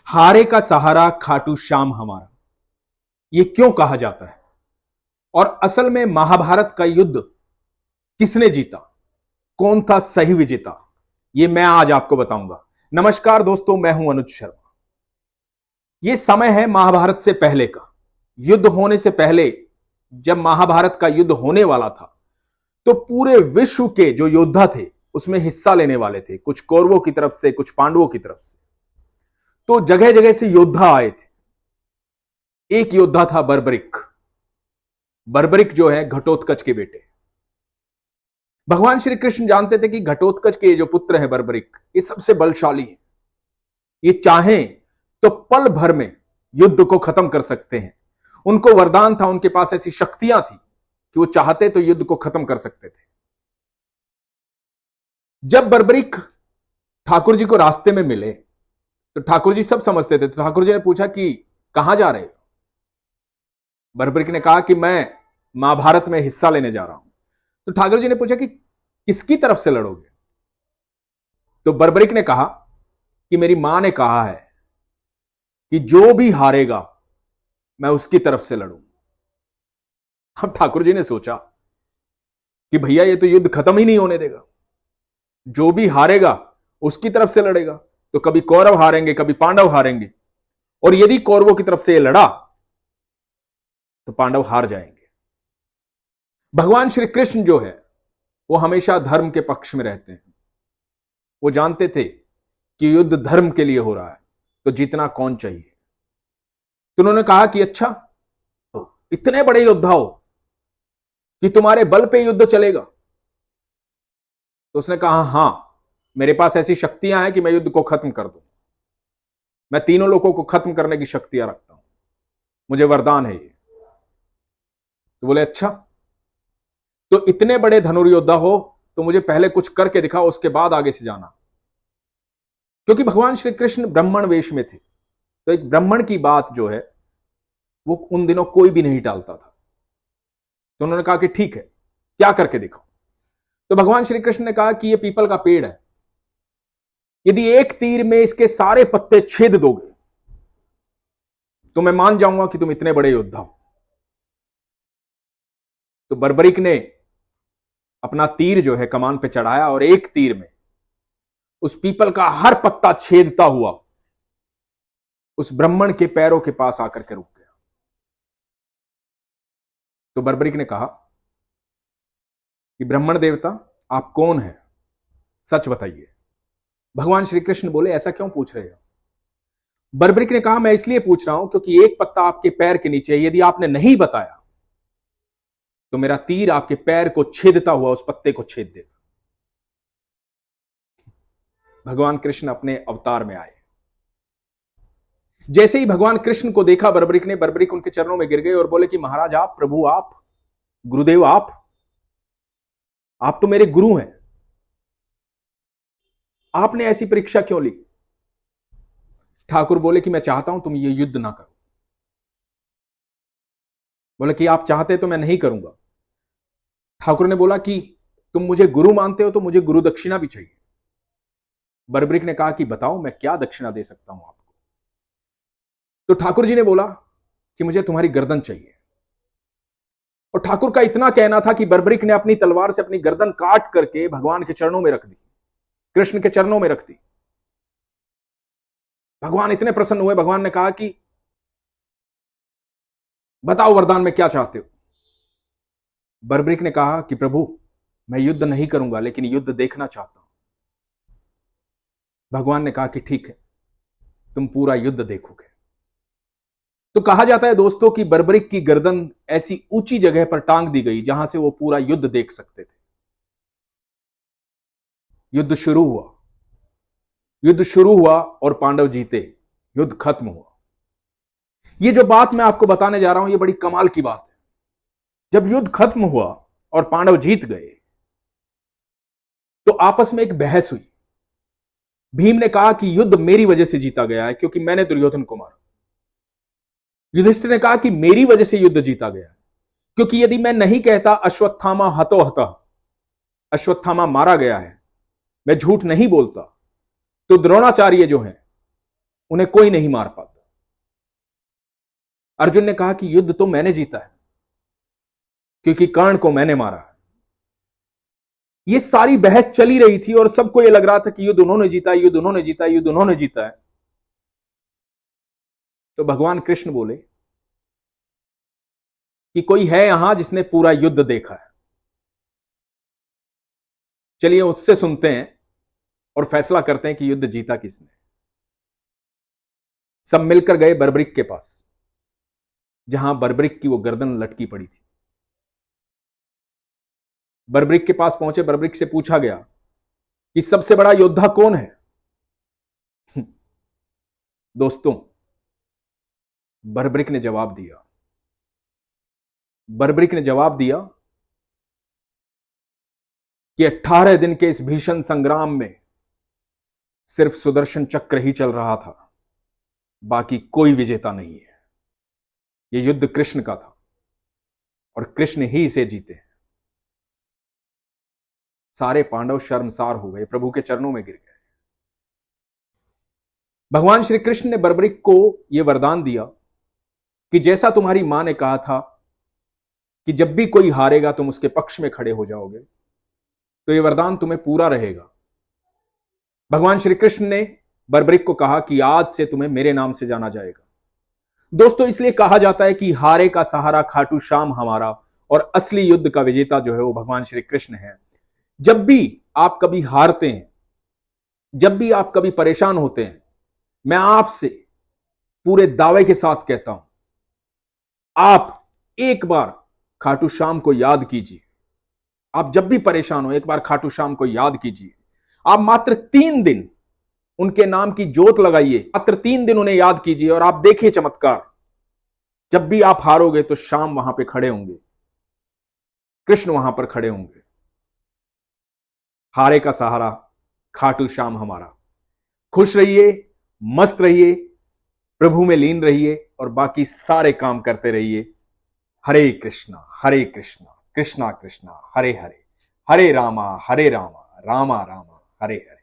हारे का सहारा खाटू श्याम हमारा, ये क्यों कहा जाता है? और असल में महाभारत का युद्ध किसने जीता? कौन था सही विजेता? ये मैं आज आपको बताऊंगा। नमस्कार दोस्तों, मैं हूं अनुज शर्मा। ये समय है महाभारत से पहले का। युद्ध होने से पहले जब महाभारत का युद्ध होने वाला था तो पूरे विश्व के जो योद्धा थे उसमें हिस्सा लेने वाले थे, कुछ कौरवों की तरफ से, कुछ पांडवों की तरफ से। तो जगह जगह से योद्धा आए थे। एक योद्धा था बर्बरिक। बर्बरिक जो है घटोत्कच के बेटे। भगवान श्री कृष्ण जानते थे कि घटोत्कच के जो पुत्र है बर्बरिक, ये सबसे बलशाली है। ये चाहें तो पल भर में युद्ध को खत्म कर सकते हैं। उनको वरदान था, उनके पास ऐसी शक्तियां थी कि वो चाहते तो युद्ध को खत्म कर सकते थे। जब बर्बरिक ठाकुर जी को रास्ते में मिले तो ठाकुर जी सब समझते थे। तो ठाकुर जी ने पूछा कि कहां जा रहे हो? बर्बरिक ने कहा कि मैं महाभारत में हिस्सा लेने जा रहा हूं। तो ठाकुर जी ने पूछा कि किसकी तरफ से लड़ोगे? तो बर्बरिक ने कहा कि मेरी मां ने कहा है कि जो भी हारेगा मैं उसकी तरफ से लड़ूंगा। अब ठाकुर जी ने सोचा कि भैया ये तो युद्ध खत्म ही नहीं होने देगा। जो भी हारेगा उसकी तरफ से लड़ेगा, तो कभी कौरव हारेंगे, कभी पांडव हारेंगे। और यदि कौरवों की तरफ से ये लड़ा तो पांडव हार जाएंगे। भगवान श्री कृष्ण जो है वो हमेशा धर्म के पक्ष में रहते हैं। वो जानते थे कि युद्ध धर्म के लिए हो रहा है, तो जीतना कौन चाहिए। तो उन्होंने कहा कि अच्छा, तो इतने बड़े योद्धा हो कि तुम्हारे बल पे युद्ध चलेगा? तो उसने कहा हां, मेरे पास ऐसी शक्तियां हैं कि मैं युद्ध को खत्म कर दूं। मैं तीनों लोगों को खत्म करने की शक्तियां रखता हूं, मुझे वरदान है ये। तो बोले अच्छा, तो इतने बड़े धनुर्योद्धा हो तो मुझे पहले कुछ करके दिखाओ, उसके बाद आगे से जाना। क्योंकि भगवान श्री कृष्ण ब्राह्मण वेश में थे, तो एक ब्राह्मण की बात जो है वो उन दिनों कोई भी नहीं टालता था। तो उन्होंने कहा कि ठीक है, क्या करके दिखाओ। तो भगवान श्री कृष्ण ने कहा कि यह पीपल का पेड़ है, यदि एक तीर में इसके सारे पत्ते छेद दोगे तो मैं मान जाऊंगा कि तुम इतने बड़े योद्धा हो। तो बर्बरिक ने अपना तीर जो है कमान पे चढ़ाया और एक तीर में उस पीपल का हर पत्ता छेदता हुआ उस ब्राह्मण के पैरों के पास आकर के रुक गया। तो बर्बरिक ने कहा कि ब्राह्मण देवता, आप कौन हैं? सच बताइए। भगवान श्री कृष्ण बोले ऐसा क्यों पूछ रहे हो? बर्बरिक ने कहा मैं इसलिए पूछ रहा हूं क्योंकि एक पत्ता आपके पैर के नीचे है, यदि आपने नहीं बताया तो मेरा तीर आपके पैर को छेदता हुआ उस पत्ते को छेद देगा। भगवान कृष्ण अपने अवतार में आए। जैसे ही भगवान कृष्ण को देखा बर्बरिक उनके चरणों में गिर गए और बोले कि महाराज आप, प्रभु आप, गुरुदेव आप तो मेरे गुरु हैं, आपने ऐसी परीक्षा क्यों ली? ठाकुर बोले कि मैं चाहता हूं तुम ये युद्ध ना करो। बोले कि आप चाहते तो मैं नहीं करूंगा। ठाकुर ने बोला कि तुम मुझे गुरु मानते हो तो मुझे गुरु दक्षिणा भी चाहिए। बर्बरिक ने कहा कि बताओ मैं क्या दक्षिणा दे सकता हूं आपको। तो ठाकुर जी ने बोला कि मुझे तुम्हारी गर्दन चाहिए। और ठाकुर का इतना कहना था कि बर्बरिक ने अपनी तलवार से अपनी गर्दन काट करके भगवान के चरणों में रख दी, कृष्ण के चरणों में रख दी। भगवान इतने प्रसन्न हुए। भगवान ने कहा कि बताओ वरदान में क्या चाहते हो? बर्बरिक ने कहा कि प्रभु मैं युद्ध नहीं करूंगा, लेकिन युद्ध देखना चाहता हूं। भगवान ने कहा कि ठीक है, तुम पूरा युद्ध देखोगे। तो कहा जाता है दोस्तों कि बर्बरिक की गर्दन ऐसी ऊंची जगह पर टांग दी गई जहां से वो पूरा युद्ध देख सकते थे। युद्ध शुरू हुआ। युद्ध शुरू हुआ और पांडव जीते, युद्ध खत्म हुआ। ये जो बात मैं आपको बताने जा रहा हूं, ये बड़ी कमाल की बात है। जब युद्ध खत्म हुआ और पांडव जीत गए तो आपस में एक बहस हुई। भीम ने कहा कि युद्ध मेरी वजह से जीता गया है क्योंकि मैंने दुर्योधन को मारा। युधिष्ठिर ने कहा कि मेरी वजह से युद्ध जीता गया है क्योंकि यदि मैं नहीं कहता अश्वत्थामा हतो हतः, अश्वत्थामा मारा गया है, मैं झूठ नहीं बोलता, तो द्रोणाचार्य जो है उन्हें कोई नहीं मार पाता। अर्जुन ने कहा कि युद्ध तो मैंने जीता है, क्योंकि कर्ण को मैंने मारा है। ये सारी बहस चली रही थी और सबको ये लग रहा था कि युद्ध उन्होंने जीता, युद्ध उन्होंने जीता, युद्ध उन्होंने जीता है। तो भगवान कृष्ण बोले कि कोई है यहां जिसने पूरा युद्ध देखा है। चलिए उससे सुनते हैं और फैसला करते हैं कि युद्ध जीता किसने। सब मिलकर गए बर्बरिक के पास, जहां बर्बरिक की वो गर्दन लटकी पड़ी थी। बर्बरिक के पास पहुंचे, बर्बरिक से पूछा गया कि सबसे बड़ा योद्धा कौन है। दोस्तों, बर्बरिक ने जवाब दिया, बर्बरिक ने जवाब दिया कि 18 दिन के इस भीषण संग्राम में सिर्फ सुदर्शन चक्र ही चल रहा था, बाकी कोई विजेता नहीं है। यह युद्ध कृष्ण का था और कृष्ण ही इसे जीते। सारे पांडव शर्मसार हो गए, प्रभु के चरणों में गिर गए। भगवान श्री कृष्ण ने बर्बरिक को यह वरदान दिया कि जैसा तुम्हारी मां ने कहा था कि जब भी कोई हारेगा तुम उसके पक्ष में खड़े हो जाओगे, तो यह वरदान तुम्हें पूरा रहेगा। भगवान श्री कृष्ण ने बर्बरिक को कहा कि आज से तुम्हें मेरे नाम से जाना जाएगा। दोस्तों, इसलिए कहा जाता है कि हारे का सहारा खाटू श्याम हमारा, और असली युद्ध का विजेता जो है वो भगवान श्री कृष्ण है। जब भी आप कभी हारते हैं, जब भी आप कभी परेशान होते हैं, मैं आपसे पूरे दावे के साथ कहता हूं, आप एक बार खाटू श्याम को याद कीजिए। आप जब भी परेशान हो, एक बार खाटू श्याम को याद कीजिए। आप मात्र 3 दिन उनके नाम की जोत लगाइए, मात्र 3 दिन उन्हें याद कीजिए और आप देखिए चमत्कार। जब भी आप हारोगे तो श्याम वहां पे खड़े होंगे, कृष्ण वहां पर खड़े होंगे। हारे का सहारा खाटू श्याम हमारा। खुश रहिए, मस्त रहिए, प्रभु में लीन रहिए और बाकी सारे काम करते रहिए। हरे कृष्णा कृष्णा कृष्णा हरे हरे, हरे रामा रामा रामा हरे हरे।